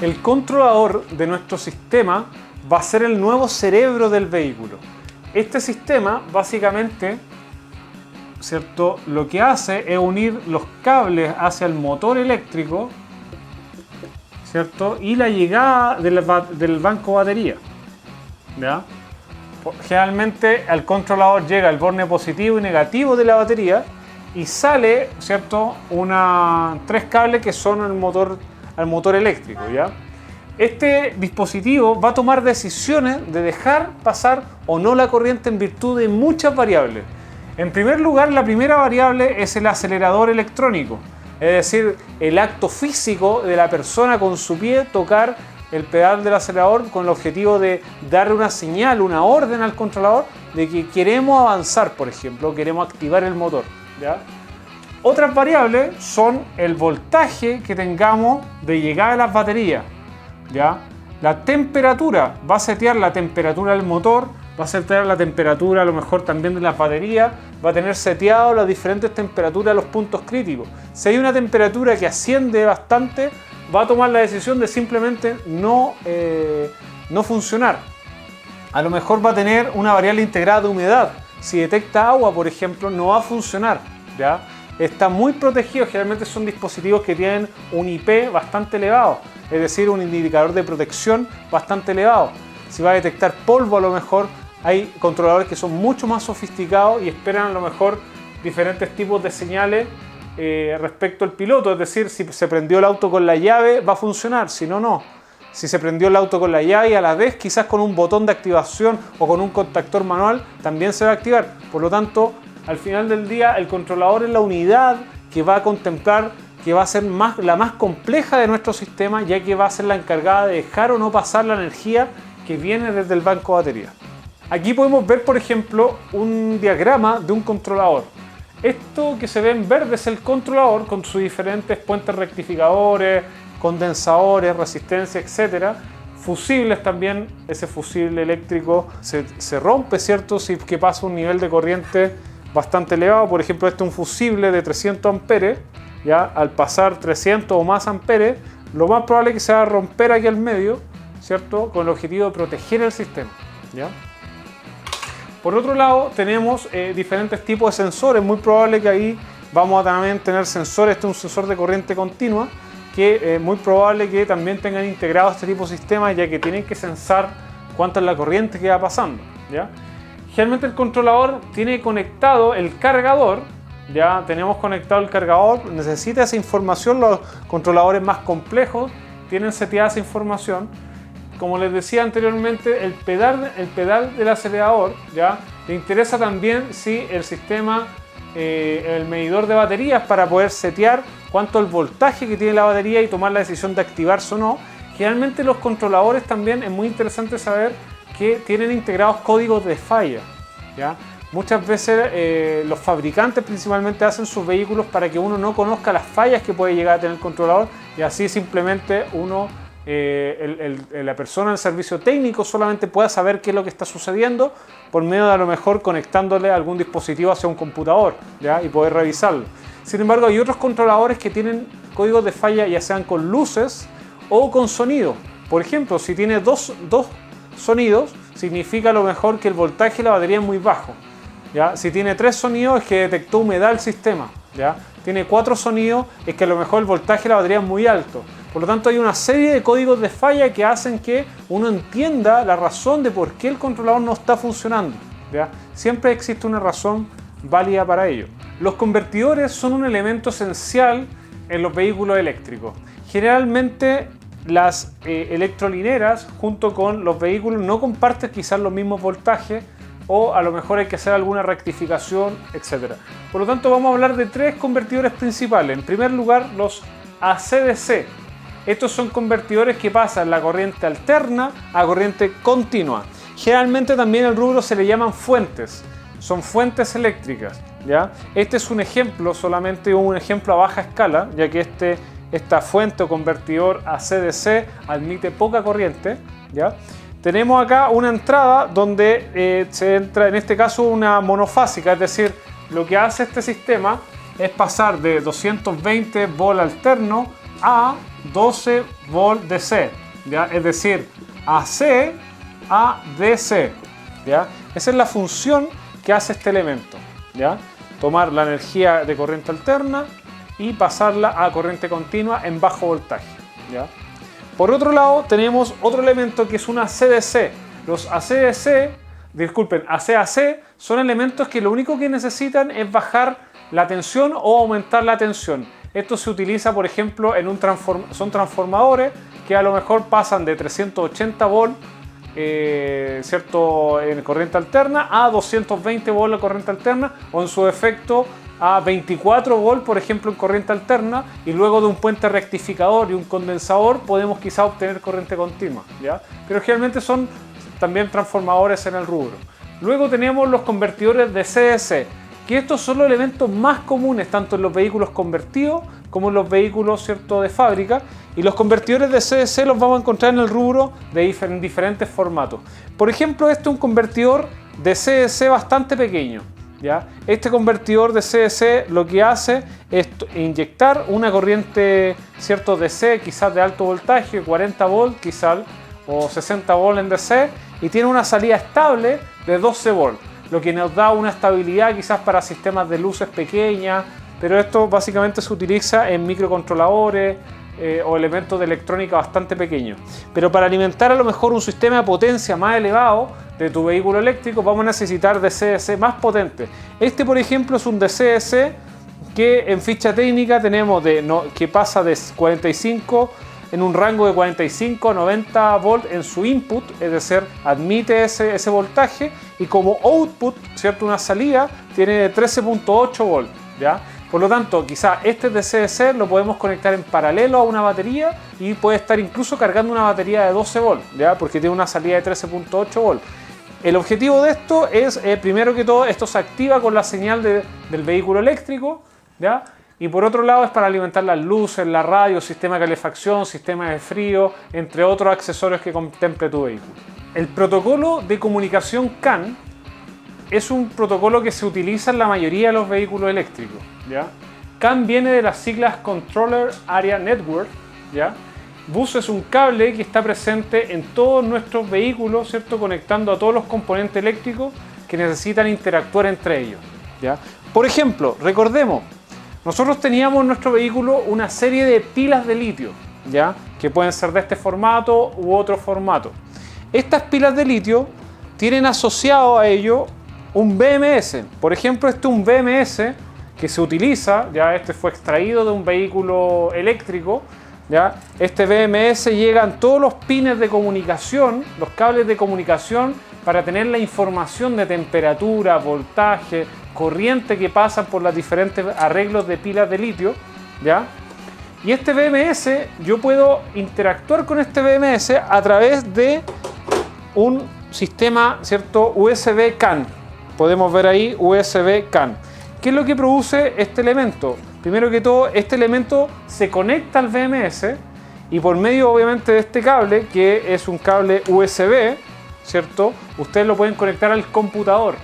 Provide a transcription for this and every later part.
El controlador de nuestro sistema va a ser el nuevo cerebro del vehículo. Este sistema básicamente, ¿cierto?, lo que hace es unir los cables hacia el motor eléctrico, ¿cierto?, y la llegada del banco batería, ¿ya? Generalmente al controlador llega el borne positivo y negativo de la batería y sale, ¿cierto?, tres cables que son al motor eléctrico, ¿ya? Este dispositivo va a tomar decisiones de dejar pasar o no la corriente en virtud de muchas variables. En primer lugar, la primera variable es el acelerador electrónico, es decir, el acto físico de la persona con su pie tocar el pedal del acelerador con el objetivo de darle una señal, una orden al controlador de que queremos avanzar, por ejemplo, queremos activar el motor, ¿ya? Otras variables son el voltaje que tengamos de llegada de las baterías, ¿ya? La temperatura, va a setear la temperatura del motor, va a setear la temperatura a lo mejor también de las baterías, va a tener seteado las diferentes temperaturas de los puntos críticos. Si hay una temperatura que asciende bastante, va a tomar la decisión de simplemente no funcionar. A lo mejor va a tener una variable integrada de humedad. Si detecta agua, por ejemplo, no va a funcionar, ¿ya? Está muy protegido, generalmente son dispositivos que tienen un IP bastante elevado, es decir, un indicador de protección bastante elevado. Si va a detectar polvo, a lo mejor hay controladores que son mucho más sofisticados y esperan a lo mejor diferentes tipos de señales respecto al piloto, es decir, si se prendió el auto con la llave va a funcionar, si no, no. Si se prendió el auto con la llave y a la vez quizás con un botón de activación o con un contactor manual también se va a activar. Por lo tanto, al final del día el controlador es la unidad que va a contemplar, que va a ser la más compleja de nuestro sistema, ya que va a ser la encargada de dejar o no pasar la energía que viene desde el banco de batería. Aquí podemos ver, por ejemplo, un diagrama de un controlador. Esto que se ve en verde es el controlador con sus diferentes puentes rectificadores, condensadores, resistencia, etc. Fusibles también, ese fusible eléctrico se rompe, ¿cierto?, si que pasa un nivel de corriente bastante elevado. Por ejemplo, este es un fusible de 300 amperes, ¿ya? Al pasar 300 o más amperes, lo más probable es que se va a romper aquí al medio, ¿cierto?, con el objetivo de proteger el sistema, ¿ya? Por otro lado, tenemos diferentes tipos de sensores. Muy probable que ahí vamos a también tener sensores. Este es un sensor de corriente continua que es muy probable que también tengan integrado este tipo de sistemas, ya que tienen que sensar cuánta es la corriente que va pasando, ¿ya? Generalmente el controlador tiene conectado el cargador, ya tenemos conectado el cargador, necesita esa información. Los controladores más complejos tienen seteada esa información. Como les decía anteriormente, el pedal del acelerador, ¿ya?, le interesa también si el sistema, el medidor de baterías, para poder setear cuánto es el voltaje que tiene la batería y tomar la decisión de activarse o no. Generalmente los controladores también es muy interesante saber que tienen integrados códigos de falla, ¿ya? Muchas veces los fabricantes principalmente hacen sus vehículos para que uno no conozca las fallas que puede llegar a tener el controlador, y así simplemente la persona del servicio técnico solamente pueda saber qué es lo que está sucediendo por medio de a lo mejor conectándole algún dispositivo hacia un computador, ¿ya?, y poder revisarlo. Sin embargo, hay otros controladores que tienen códigos de falla ya sean con luces o con sonido. Por ejemplo, si tiene dos sonidos, significa a lo mejor que el voltaje de la batería es muy bajo, ¿ya? Si tiene 3 sonidos, es que detectó humedad el sistema, ¿ya? Tiene 4 sonidos, es que a lo mejor el voltaje de la batería es muy alto. Por lo tanto, hay una serie de códigos de falla que hacen que uno entienda la razón de por qué el controlador no está funcionando, ¿ya? Siempre existe una razón válida para ello. Los convertidores son un elemento esencial en los vehículos eléctricos. Generalmente las electrolineras junto con los vehículos no comparten quizás los mismos voltajes, o a lo mejor hay que hacer alguna rectificación, etc. Por lo tanto, vamos a hablar de 3 convertidores principales. En primer lugar, los AC/DC. Estos son convertidores que pasan la corriente alterna a corriente continua. Generalmente también el rubro se le llaman fuentes. Son fuentes eléctricas, ¿ya? Este es un ejemplo, solamente un ejemplo a baja escala, ya que esta fuente o convertidor AC/DC admite poca corriente, ¿ya? Tenemos acá una entrada donde se entra, en este caso, una monofásica, es decir, lo que hace este sistema es pasar de 220 volt alterno a 12 volt DC, ¿ya? Es decir, AC a DC, ¿ya? Esa es la función que hace este elemento, ¿ya? Tomar la energía de corriente alterna y pasarla a corriente continua en bajo voltaje, ¿ya? Por otro lado, tenemos otro elemento que es una ACDC. Los ACDC, disculpen, ACAC son elementos que lo único que necesitan es bajar la tensión o aumentar la tensión. Esto se utiliza, por ejemplo, son transformadores que a lo mejor pasan de 380 volts ¿cierto? En corriente alterna a 220 volts de corriente alterna, o en su efecto a 24 volts, por ejemplo, en corriente alterna, y luego de un puente rectificador y un condensador podemos quizá obtener corriente continua, ¿ya? Pero generalmente son también transformadores en el rubro. Luego tenemos los convertidores de CDC, que estos son los elementos más comunes tanto en los vehículos convertidos como en los vehículos, ¿cierto?, de fábrica, y los convertidores de CDC los vamos a encontrar en el rubro en diferentes formatos. Por ejemplo, este es un convertidor de CDC bastante pequeño, ¿ya? Este convertidor de CDC lo que hace es inyectar una corriente, ¿cierto?, DC, quizás de alto voltaje, 40 volts quizás, o 60 volts en DC, y tiene una salida estable de 12 volts, lo que nos da una estabilidad quizás para sistemas de luces pequeñas, pero esto básicamente se utiliza en microcontroladores o elementos de electrónica bastante pequeños. Pero para alimentar a lo mejor un sistema de potencia más elevado de tu vehículo eléctrico vamos a necesitar DCDC más potentes. Este, por ejemplo, es un DCDC que en ficha técnica tenemos que pasa de 45 en un rango de 45 a 90 volts en su input, es decir, admite ese voltaje, y como output, ¿cierto?, una salida, tiene 13.8 volts, ¿ya? Por lo tanto, quizá este DCDC lo podemos conectar en paralelo a una batería y puede estar incluso cargando una batería de 12 volts, ¿ya? Porque tiene una salida de 13.8 volts. El objetivo de esto es, primero que todo, esto se activa con la señal del vehículo eléctrico, ¿ya? Y por otro lado es para alimentar las luces, la radio, sistema de calefacción, sistema de frío, entre otros accesorios que contemple tu vehículo. El protocolo de comunicación CAN es un protocolo que se utiliza en la mayoría de los vehículos eléctricos, ¿ya? CAN viene de las siglas Controller Area Network, ¿ya? Bus es un cable que está presente en todos nuestros vehículos, ¿cierto?, conectando a todos los componentes eléctricos que necesitan interactuar entre ellos, ¿ya? Por ejemplo, recordemos, nosotros teníamos en nuestro vehículo una serie de pilas de litio, ¿ya?, que pueden ser de este formato u otro formato. Estas pilas de litio tienen asociado a ello un BMS. Por ejemplo, este es un BMS que se utiliza, ya este fue extraído de un vehículo eléctrico, ¿ya? Este BMS llegan todos los pines de comunicación, los cables de comunicación, para tener la información de temperatura, voltaje, corriente que pasan por los diferentes arreglos de pilas de litio, ¿ya? Y este BMS, yo puedo interactuar con este BMS a través de un sistema, ¿cierto?, USB CAN. Podemos ver ahí USB CAN. ¿Qué es lo que produce este elemento? Primero que todo, este elemento se conecta al BMS y por medio, obviamente, de este cable, que es un cable USB, ¿cierto?, ustedes lo pueden conectar al computador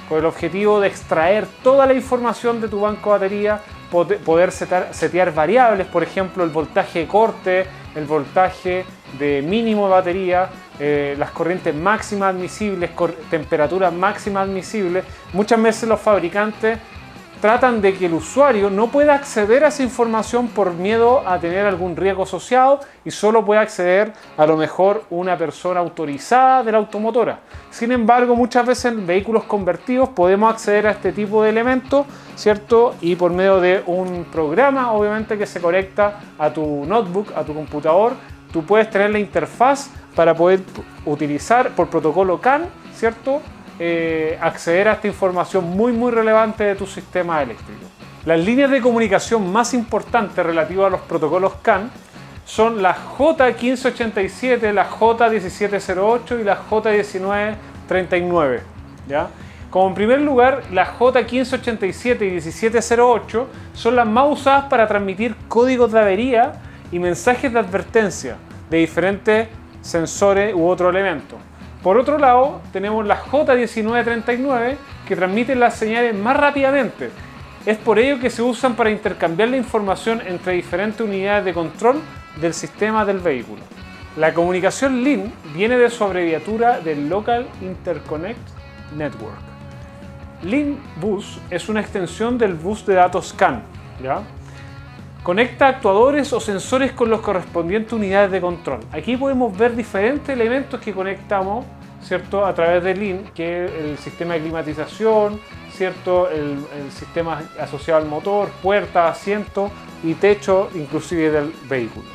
con el objetivo de extraer toda la información de tu banco de batería, poder setear variables, por ejemplo, el voltaje de corte, el voltaje de mínimo de batería, las corrientes máximas admisibles, temperaturas máximas admisibles. Muchas veces los fabricantes tratan de que el usuario no pueda acceder a esa información por miedo a tener algún riesgo asociado y solo puede acceder a lo mejor una persona autorizada de la automotora. Sin embargo, muchas veces en vehículos convertidos podemos acceder a este tipo de elementos, ¿cierto? Y por medio de un programa, obviamente, que se conecta a tu notebook, a tu computador, tú puedes tener la interfaz para poder utilizar por protocolo CAN, ¿cierto?, acceder a esta información muy relevante de tu sistema eléctrico. Las líneas de comunicación más importantes relativas a los protocolos CAN son la J1587, la J1708 y la J1939, ¿ya? Como en primer lugar, la J1587 y 1708 son las más usadas para transmitir códigos de avería y mensajes de advertencia de diferentes sensores u otros elementos. Por otro lado, tenemos la J1939 que transmite las señales más rápidamente. Es por ello que se usan para intercambiar la información entre diferentes unidades de control del sistema del vehículo. La comunicación LIN viene de su abreviatura de Local Interconnect Network. LIN Bus es una extensión del bus de datos CAN, ¿ya? Conecta actuadores o sensores con los correspondientes unidades de control. Aquí podemos ver diferentes elementos que conectamos, ¿cierto?, a través de LIN, que es el sistema de climatización, ¿cierto?, el sistema asociado al motor, puertas, asientos y techo inclusive del vehículo.